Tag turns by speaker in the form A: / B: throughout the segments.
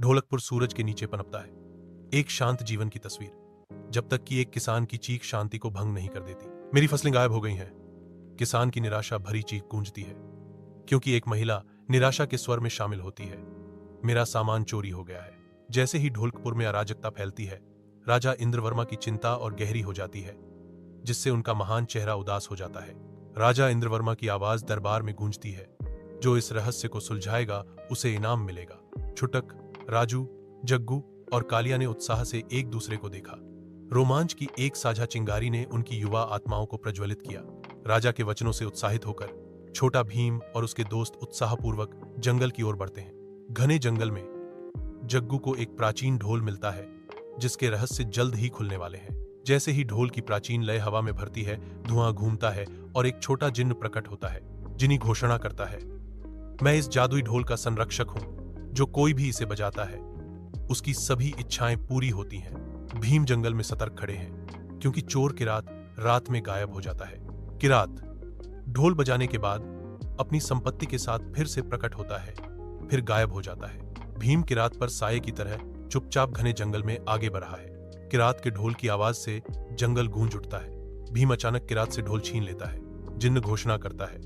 A: ढोलकपुर सूरज के नीचे पनपता है। एक शांत जीवन की तस्वीर, जब तक कि एक किसान की चीख शांति को भंग नहीं कर देती। मेरी फसलें गायब हो गई हैं। किसान की निराशा भरी चीख गूंजती है, क्योंकि एक महिला निराशा के स्वर में शामिल होती है। मेरा सामान चोरी हो गया है। जैसे ही ढोलकपुर में अराजकता फैलती है, राजा इंद्रवर्मा की चिंता और गहरी हो जाती है, जिससे उनका महान चेहरा उदास हो जाता है। राजा इंद्रवर्मा की आवाज दरबार में गूंजती है, जो इस रहस्य को सुलझाएगा उसे इनाम मिलेगा। छुटक, राजू, जग्गू और कालिया ने उत्साह से एक दूसरे को देखा। रोमांच की एक साझा चिंगारी ने उनकी युवा आत्माओं को प्रज्वलित किया। राजा के वचनों से उत्साहित होकर छोटा भीम और उसके दोस्त उत्साहपूर्वक जंगल की ओर बढ़ते हैं। घने जंगल में जग्गू को एक प्राचीन ढोल मिलता है, जिसके रहस्य जल्द ही खुलने वाले हैं। जैसे ही ढोल की प्राचीन लय हवा में भरती है, धुआं घूमता है और एक छोटा जिन्न प्रकट होता है, जिन्हीं घोषणा करता है, मैं इस जादुई ढोल का संरक्षक हूं। जो कोई भी इसे बजाता है, उसकी सभी इच्छाएं पूरी होती हैं। भीम जंगल में सतर्क खड़े हैं, क्योंकि चोर किरात रात में गायब हो जाता है। किरात ढोल बजाने के बाद अपनी संपत्ति के साथ फिर से प्रकट होता है, फिर गायब हो जाता है। भीम किरात पर साये की तरह चुपचाप घने जंगल में आगे बढ़ रहा है। किरात के ढोल की आवाज से जंगल गूंज उठता है। भीम अचानक किरात से ढोल छीन लेता है। जिन्न घोषणा करता है,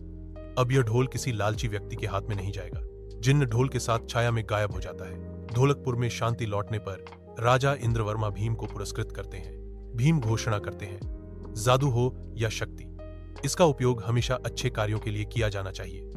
A: अब यह ढोल किसी लालची व्यक्ति के हाथ में नहीं जाएगा। जिन्न ढोल के साथ छाया में गायब हो जाता है। ढोलकपुर में शांति लौटने पर राजा इंद्रवर्मा भीम को पुरस्कृत करते हैं। भीम घोषणा करते हैं, जादू हो या शक्ति, इसका उपयोग हमेशा अच्छे कार्यों के लिए किया जाना चाहिए।